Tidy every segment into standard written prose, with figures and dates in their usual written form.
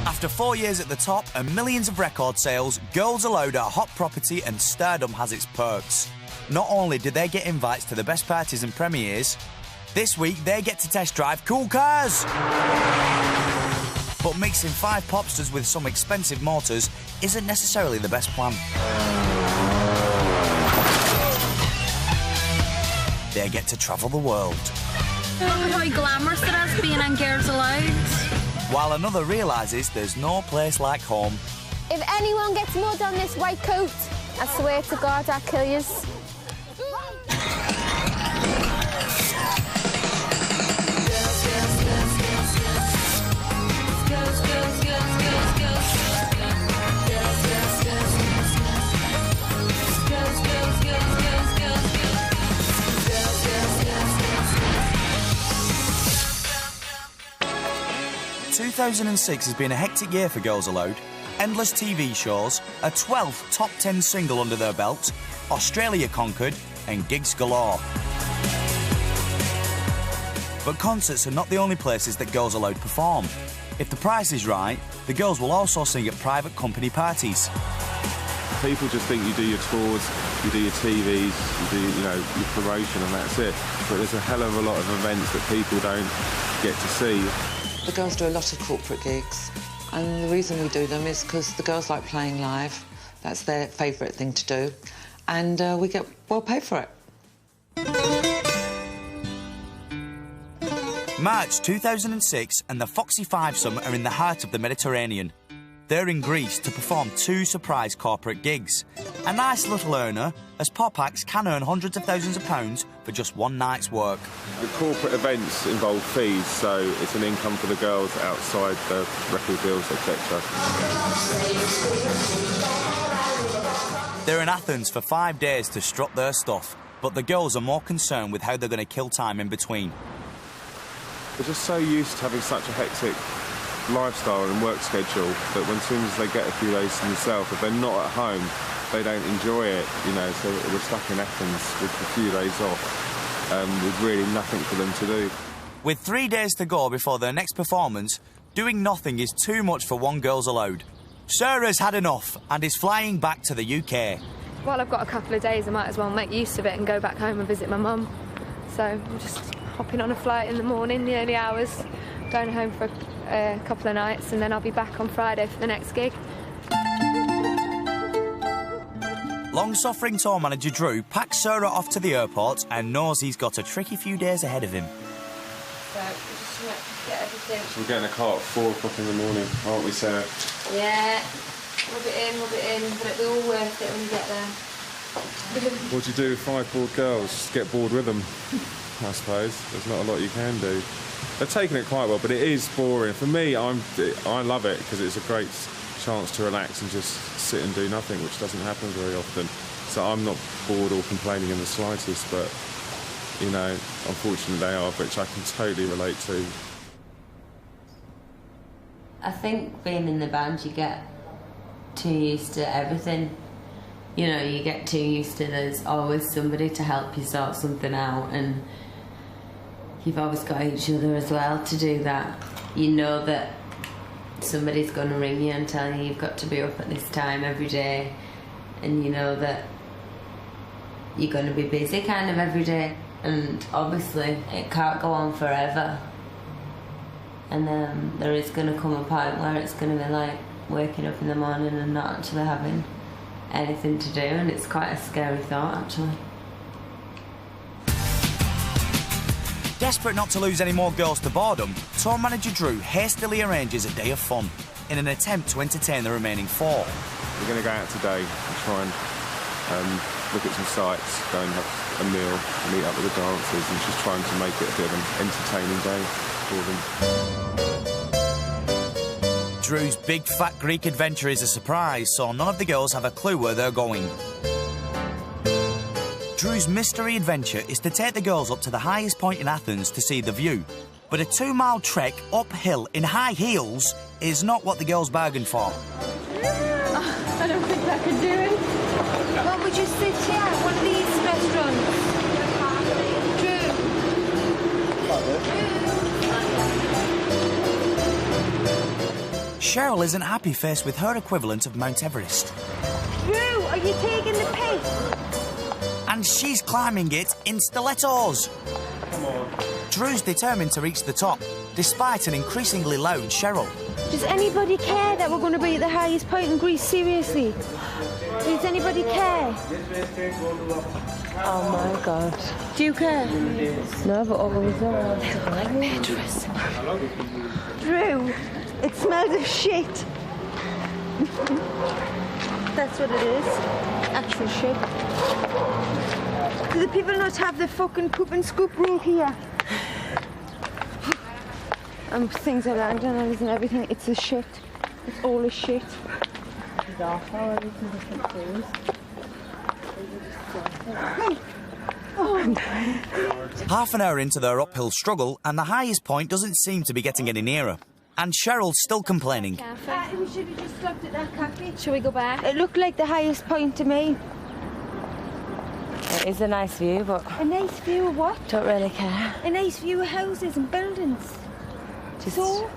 After 4 years at the top and millions of record sales, Girls Aloud are a hot property and stardom has its perks. Not only did they get invites to the best parties and premieres, this week they get to test drive cool cars. But mixing 5 popsters with some expensive motors isn't necessarily the best plan. They get to travel the world. Look at how glamorous it is being on Girls Aloud. While another realises there's no place like home. If anyone gets mud on this white coat, I swear to God I'll kill yous. ...2006 has been a hectic year for Girls Aloud. Endless TV shows, a 12th top 10 single under their belt, Australia conquered, and gigs galore. But concerts are not the only places that Girls Aloud perform. If the price is right, the girls will also sing at private company parties. People just think you do your tours, you do your TVs, you do, your promotion and that's it. But there's a hell of a lot of events that people don't get to see. The girls do a lot of corporate gigs, and the reason we do them is because the girls like playing live. That's their favourite thing to do, and we get well paid for it. March 2006 and the Foxy Fivesome are in the heart of the Mediterranean. They're in Greece to perform 2 surprise corporate gigs. A nice little earner, as pop acts can earn hundreds of thousands of pounds for just one night's work. The corporate events involve fees, so it's an income for the girls outside the record deals, etc. They're in Athens for 5 days to strut their stuff, but the girls are more concerned with how they're going to kill time in between. They're just so used to having such a hectic lifestyle and work schedule that as soon as they get a few days to themselves, if they're not at home, they don't enjoy it, so we're stuck in Athens with a few days off, with really nothing for them to do. With 3 days to go before their next performance, doing nothing is too much for one Girls Aloud. Sarah's had enough and is flying back to the UK. While I've got a couple of days, I might as well make use of it and go back home and visit my mum. So I'm just hopping on a flight in the morning, the early hours, going home for a couple of nights, and then I'll be back on Friday for the next gig. Long-suffering tour manager Drew packs Sarah off to the airport and knows he's got a tricky few days ahead of him. So just get everything. So we're getting a car at 4 o'clock in the morning, aren't we, Sarah? Yeah, rub it in, but it'll be all worth it when you get there. What do you do with 5 bored girls? Just get bored with them, I suppose. There's not a lot you can do. They're taking it quite well, but it is boring. For me, I love it because it's a great chance to relax and just sit and do nothing, which doesn't happen very often. So I'm not bored or complaining in the slightest, but, unfortunately they are, which I can totally relate to. I think being in the band, you get too used to everything. You get too used to there's always somebody to help you sort something out, and you've always got each other as well to do that. You know that somebody's going to ring you and tell you you've got to be up at this time every day, and you know that you're going to be busy kind of every day, and obviously it can't go on forever, and there is going to come a point where it's going to be like waking up in the morning and not actually having anything to do, and it's quite a scary thought actually. Desperate not to lose any more girls to boredom, tour manager Drew hastily arranges a day of fun in an attempt to entertain the remaining 4. We're going to go out today and try and look at some sights, go and have a meal, meet up with the dancers, and just trying to make it a bit of an entertaining day for them. Drew's big fat Greek adventure is a surprise, so none of the girls have a clue where they're going. Drew's mystery adventure is to take the girls up to the highest point in Athens to see the view. But a 2-mile trek uphill in high heels is not what the girls bargained for. I don't think I can do it. What would you sit here at one of these restaurants? Drew. Cheryl isn't happy faced with her equivalent of Mount Everest. Drew, are you taking the piss? And she's climbing it in stilettos. Come on. Drew's determined to reach the top, despite an increasingly loud Cheryl. Does anybody care that we're going to be at the highest point in Greece? Seriously? Does anybody care? Oh my God. Do you care? No, but always no. Like dangerous. Drew, it smells of shit. That's what it is. Actual shit. Do the people not have the fucking poop and scoop rule here? And things are landing on us and everything. It's a shit. It's all a shit. Half an hour into their uphill struggle, and the highest point doesn't seem to be getting any nearer. And Cheryl's still complaining. We should have just stopped at that cafe. Shall we go back? It looked like the highest point to me. It is a nice view, but A nice view of what? don't really care. A nice view of houses and buildings. Just So,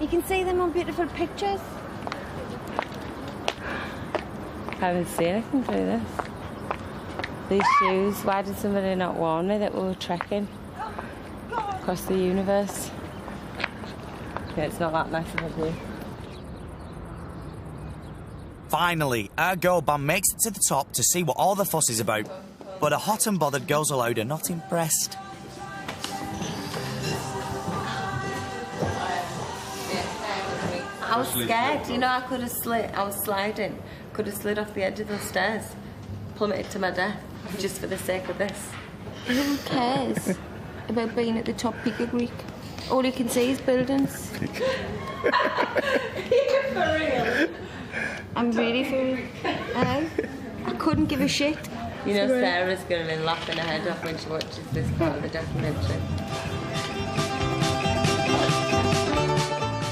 you can see them on beautiful pictures. I haven't seen anything through this. These shoes, why did somebody not warn me that we were trekking across the universe? Yeah, it's not that nice of a view. Finally, our girl band makes it to the top to see what all the fuss is about. But a hot and bothered Girls Aloud are not impressed. I was scared, you know, I could have slid, I was sliding, could have slid off the edge of the stairs, plummeted to my death, just for the sake of this. Who cares about being at the top peak of Greek? All you can see is buildings. For real? I'm really for real. I couldn't give a shit. You know, Sarah's going to be laughing her head off when she watches this part of the documentary.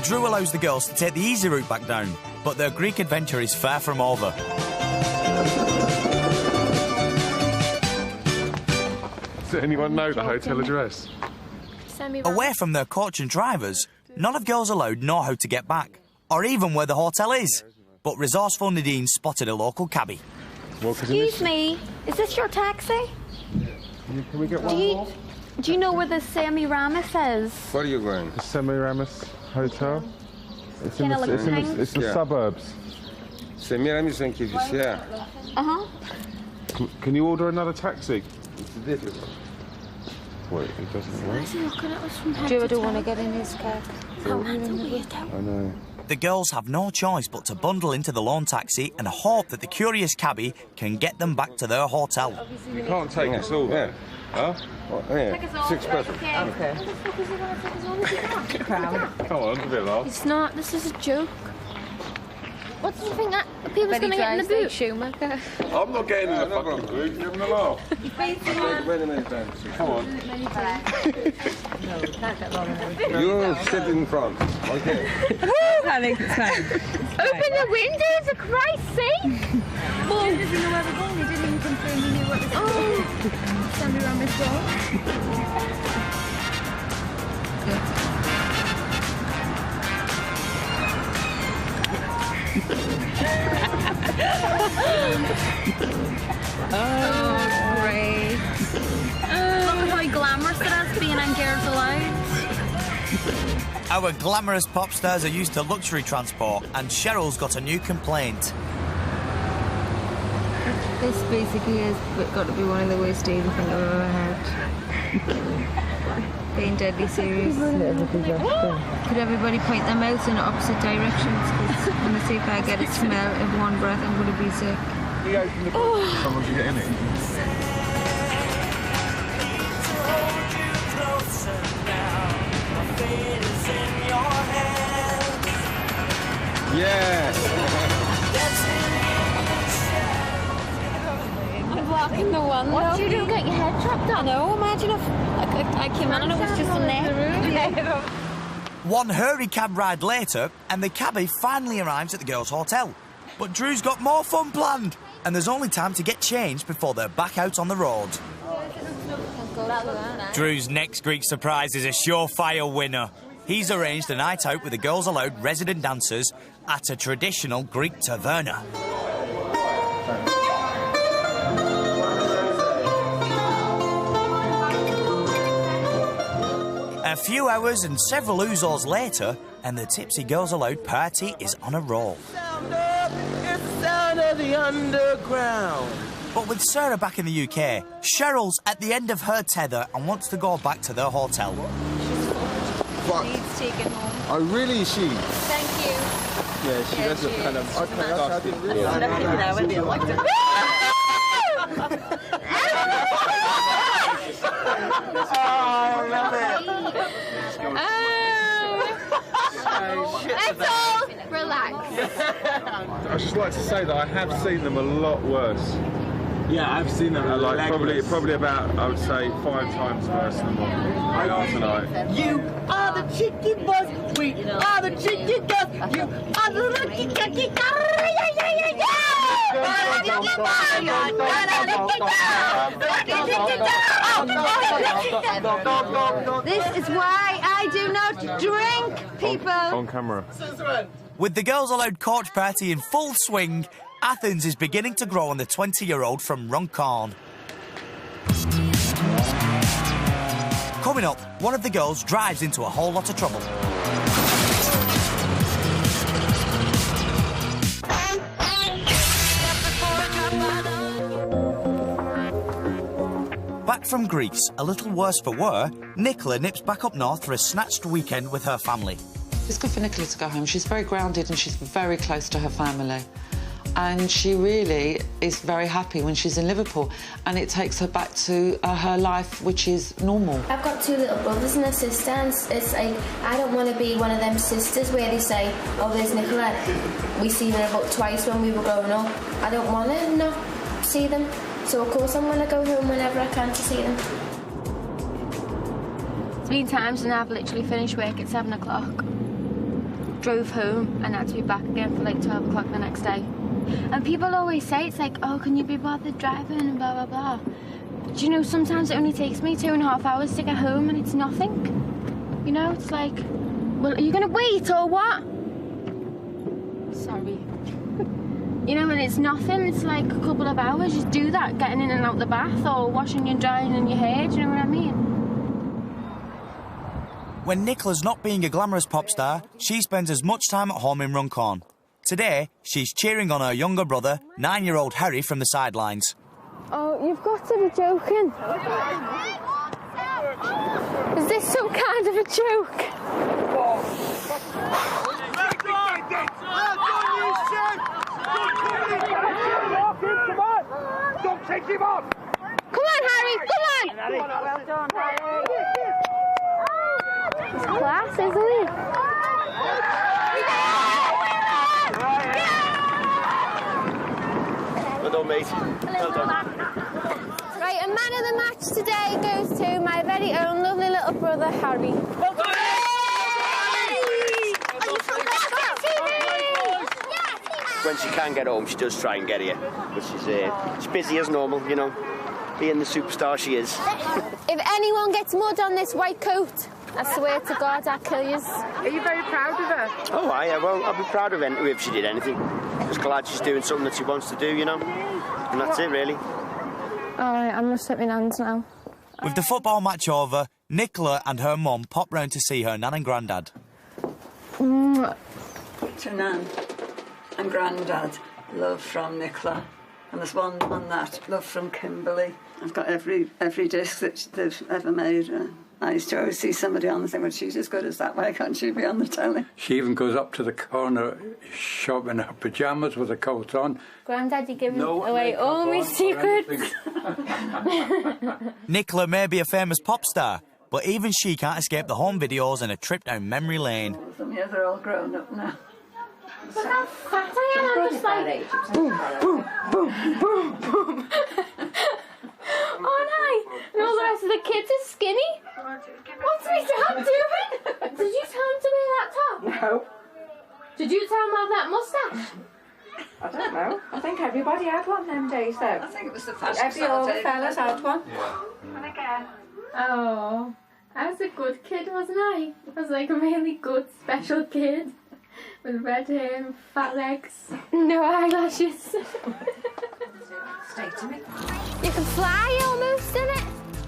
Drew allows the girls to take the easy route back down, but their Greek adventure is far from over. Does anyone know the hotel address? Away from their coach and drivers, none of Girls Aloud know how to get back, or even where the hotel is. But resourceful Nadine spotted a local cabbie. Excuse me, is this your taxi? Can we get one more? Do you know where the Semiramis is? Where are you going? The Semiramis Hotel. It's in Kinda like pink. it's the Yeah. suburbs. Semiramis and Kidis, yeah. Uh-huh. Can you order another taxi? It's difficult. Wait, it doesn't work. Drew, I don't want to get in his car. I know. The girls have no choice but to bundle into the lawn taxi and hope that the curious cabbie can get them back to their hotel. You can't take us all. Yeah. Huh? Oh, yeah. 6 person. Okay. Come on, a bit laugh. It's not, this is a joke. What do you think that people's going to get in the boot? Schumacher. I'm not getting in the No fucking problem. group. You're having a laugh. Many, many times. Come on. You sit in front. Okay. I think it's fine. Open the windows, for Christ's sake! Does he know where we're going? He didn't even confirm he knew what this was. Semiramis Road. Oh, great. Look at how glamorous it is being on Girls Aloud. Our glamorous pop stars are used to luxury transport, and Cheryl's got a new complaint. This basically has got to be one of the worst days I think I've ever had. Being deadly serious. Could everybody point their mouths in opposite directions? Because I'm going to see if I get a smell in one breath, I'm going to be sick. Someone should get in it. Yes. I'm blocking the one. What did you do? Get your head chopped off? No, imagine if I came in and it was just a net. One hurry cab ride later, and the cabbie finally arrives at the girls' hotel. But Drew's got more fun planned, and there's only time to get changed before they're back out on the road. That looks nice. Drew's next Greek surprise is a surefire winner. he's arranged a night out with the Girls Aloud resident dancers at a traditional Greek taverna. A few hours and several ouzels later, and the Tipsy Girls Aloud party is on a roll. It's the sound of the underground. But with Sarah back in the UK, Cheryl's at the end of her tether and wants to go back to their hotel. What? Needs taken home. Oh, really, is she? Thank you. Yeah, she does look kind of... Okay, I didn't realise. I'm looking now and they're like... Oh, I love it. Ethel, relax. I'd just like to say that I have seen them a lot worse. Yeah, I've seen them. Like probably about, I would say, 5 times worse than what they are tonight. You are the cheeky boys. We are the cheeky girls. You are the lucky cookie. This is why I do not drink, people. On camera. With the Girls Aloud coach party in full swing, Athens is beginning to grow on the 20-year-old from Runcorn. Coming up, one of the girls drives into a whole lot of trouble. Back from Greece, a little worse for wear, Nicola nips back up north for a snatched weekend with her family. It's good for Nicola to go home. She's very grounded and she's very close to her family. And she really is very happy when she's in Liverpool, and it takes her back to her life, which is normal. I've got 2 little brothers and a sister, and it's like, I don't want to be one of them sisters where they say, oh, there's Nicola, we seen her about twice when we were growing up. I don't want to not see them, so of course I'm going to go home whenever I can to see them. There's been times when I've literally finished work at 7 o'clock, drove home, and had to be back again for like 12 o'clock the next day. And people always say, it's like, oh, can you be bothered driving and blah, blah, blah. But you know, sometimes it only takes me 2.5 hours to get home and it's nothing. You know, it's like, well, are you going to wait or what? Sorry. You know, and it's nothing. It's like a couple of hours. Just do that, getting in and out the bath or washing and drying in your hair. Do you know what I mean? When Nicola's not being a glamorous pop star, she spends as much time at home in Runcorn. Today, she's cheering on her younger brother, 9-year-old Harry, from the sidelines. Oh, you've got to be joking. Is this some kind of a joke? Come on, Harry, come on! Well done, Harry. He's class, isn't he? Well done, mate. Well done. Right, and man of the match today goes to my very own lovely little brother, Harry. Well done, when she can get home, she does try and get here. But she's busy as normal, you know. Being the superstar she is. If anyone gets mud on this white coat, I swear to God, I'll kill you. Are you very proud of her? Oh, well, I'd be proud of her if she did anything. Just glad she's doing something that she wants to do, you know. And that's it, really. All right, I must hit my hands now. With the football match over, Nicola and her mum pop round to see her nan and granddad. To Nan and Grandad, love from Nicola. And there's one on that, love from Kimberly. I've got every disc that they've ever made. I used to always see somebody on and think, well, she's as good as that, why can't she be on the telly? She even goes up to the corner shop in her pyjamas with a coat on. Grandad, you're giving away all my secrets. Nicola may be a famous pop star, but even she can't escape the home videos and a trip down memory lane. All of them, yeah, they're all grown up now. Look how fat I am, I'm just like... Boom, boom, boom, boom, boom. Aren't I? And all the rest of the kids are skinny. What's my dad doing? Did you tell him to wear that top? No. Did you tell him to have that moustache? I don't know. I think everybody had one them days, though. I think it was the fashion. All the fellas had one. Yeah. And again. Oh. I was a good kid, wasn't I? I was like a really good, special kid. With red hair and fat legs. No eyelashes. Stay to me. You can fly almost, innit?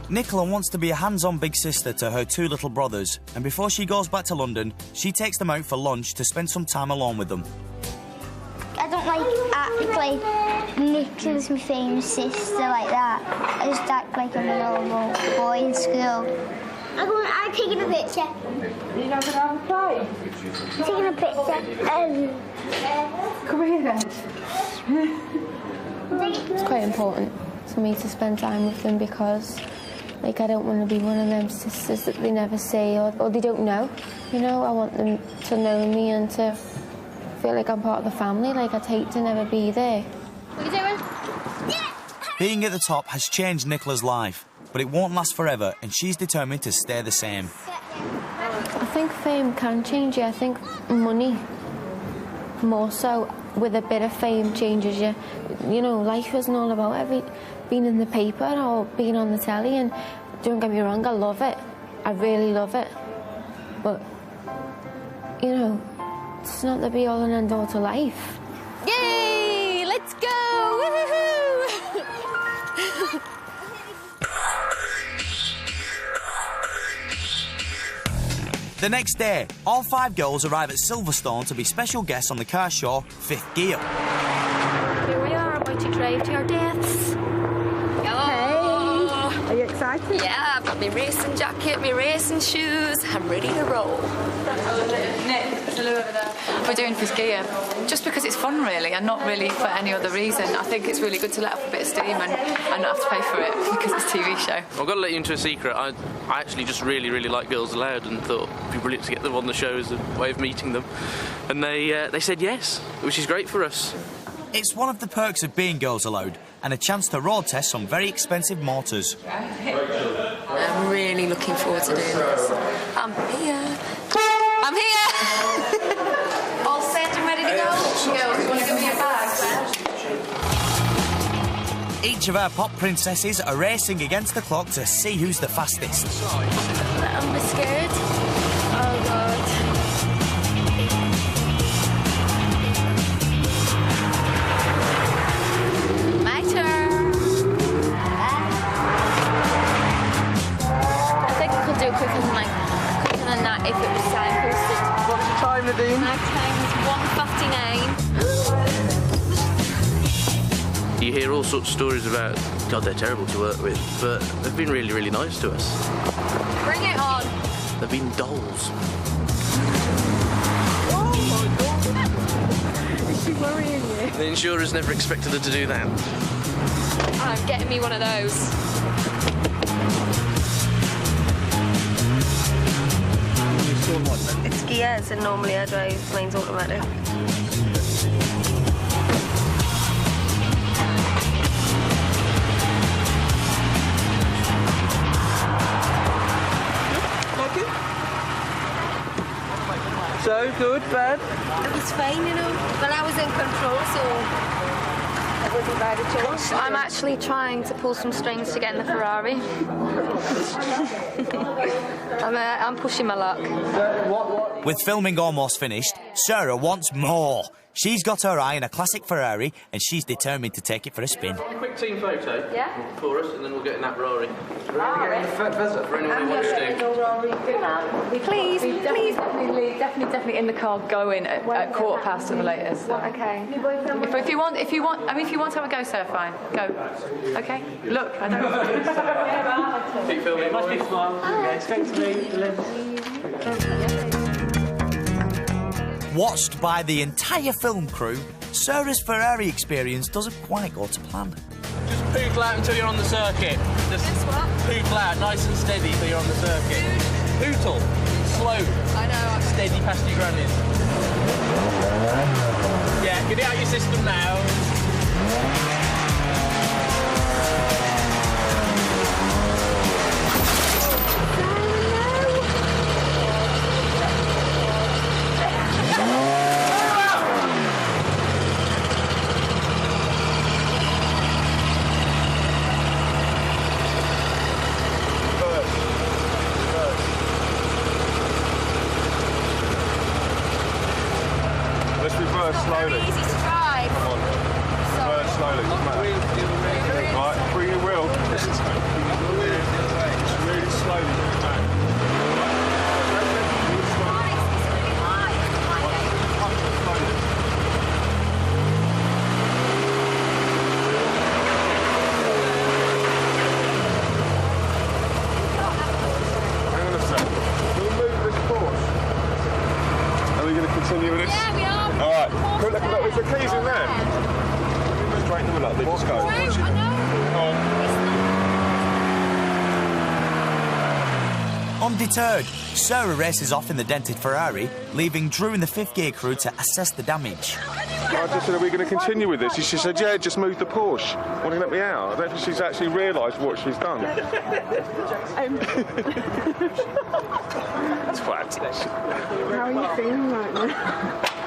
Nicola wants to be a hands-on big sister to her 2 little brothers, and before she goes back to London, she takes them out for lunch to spend some time alone with them. I don't act like Nicola's my famous sister like that. I just act like I'm a normal boy in school. I'm taking a picture. You're not going to have a play? I'm taking a picture. Come here then. It's quite important for me to spend time with them because, like, I don't want to be one of them sisters that they never see or they don't know. You know, I want them to know me and to feel like I'm part of the family. Like, I'd hate to never be there. What are you doing? Being at the top has changed Nicola's life, but it won't last forever, and she's determined to stay the same. I think fame can change you. I think money, more so, with a bit of fame, changes you. You know, life isn't all about being in the paper or being on the telly, and don't get me wrong, I love it. I really love it. But, you know, it's not the be-all and end-all to life. Yay! Let's go! Woohoo! The next day, all 5 girls arrive at Silverstone to be special guests on the car show 5th Gear. Here we are, about to drive to our deaths. Hello! Hey! Are you excited? Yeah, I've got my racing jacket, my racing shoes. I'm ready to roll. Nick, there's a loo over there. We're doing 5th Gear just because it's fun, really, and not really for any other reason. I think it's really good to let off a bit of steam and not have to pay for it because it's a TV show. I've got to let you into a secret. I actually just really like Girls Aloud and thought it'd be brilliant to get them on the show as a way of meeting them. And they said yes, which is great for us. It's one of the perks of being Girls Aloud, and a chance to road test some very expensive motors. I'm really looking forward to doing this. I'm here. I'm here! All set and ready to go? Girls, you want to give me your bags? Each of our pop princesses are racing against the clock to see who's the fastest. I'm scared. Oh, God. My turn. I think I could do quicker than that if it was time posted. What's your time, Nadine? My time is 1:59. You hear all sorts of stories about, God, they're terrible to work with, but they've been really nice to us. Bring it on. They've been dolls. Is she worrying you? The insurers never expected her to do that. I'm getting me one of those. It's gears and normally I drive mine's automatic. So, good, bad? It was fine, you know, but I was in control, so I wasn't bad at all. I'm actually trying to pull some strings to get in the Ferrari. I'm pushing my luck. With filming almost finished, Sarah wants more. She's got her eye on a classic Ferrari, and she's determined to take it for a spin. Quick team photo for us, and then we'll get in that Ferrari. For anyone who wants to. Please, definitely in the car going at 1:15 at the latest. Okay. If you want, if you want to have a go, sir, fine, go. Okay. Look, I don't. Keep filming. Nice big smile. Thanks to me. Watched by the entire film crew, Sarah's Ferrari experience doesn't quite go to plan. Just poodle out until you're on the circuit. Just poodle out, nice and steady till you're on the circuit. Pootle, slow. I know. Steady past your grannies. Yeah, get it out your system now. reverse slowly. Easy to drive. Come on. Reverse slowly. Right, bring your wheel. Really slowly bring it back. Continue with this? Yeah, we are. All right. Look, there's the keys in there. Straighten them up. They just go. I know. Undeterred, Sarah races off in the dented Ferrari, leaving Drew and the fifth gear crew to assess the damage. I just said, are we going to continue with this? She said, yeah, just move the Porsche. Want to let me out? I don't think she's actually realised what she's done. Twat. How are you feeling right now?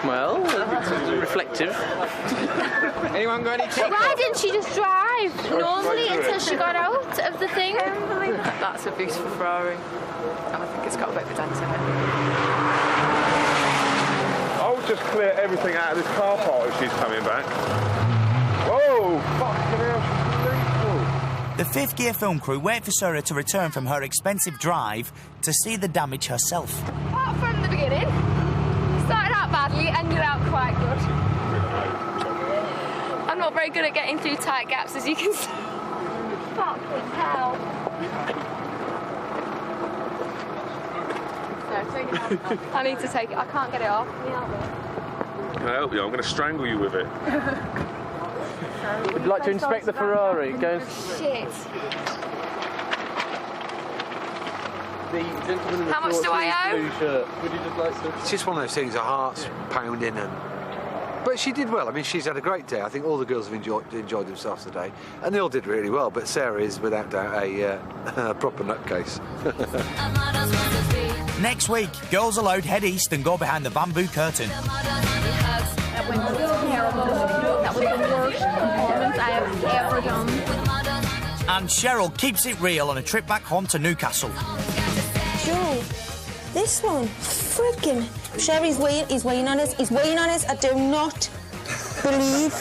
Well, reflective. Anyone got any tips? Why didn't she just drive normally until she got out of the thing? That's a beautiful Ferrari, and I think it's got a bit of a dent in it. I'll just clear everything out of this car park if she's coming back. Whoa! Fucking hell, she's The fifth gear film crew wait for Sarah to return from her expensive drive to see the damage herself. Apart from the beginning, started out badly, ended out quite good. I'm not very good at getting through tight gaps, as you can see. Fucking hell. I need to take it. I can't get it off. Can you help me? Can I help you? I'm going to strangle you with it. Would you like to inspect the Ferrari? Go. Shit. The gentleman in the How much do I owe? blue shirt. Would you just like to? It's just one of those things, her heart's pounding but she did well. I mean, she's had a great day. I think all the girls have enjoyed themselves today, and they all did really well, but Sarah is, without doubt, a proper nutcase. Next week, Girls Aloud head east and go behind the bamboo curtain. That went terrible. That was the worst performance I have ever done. And Cheryl keeps it real on a trip back home to Newcastle. Joe, this one, freaking... Sherry's weighing on us. He's weighing on us. I do not believe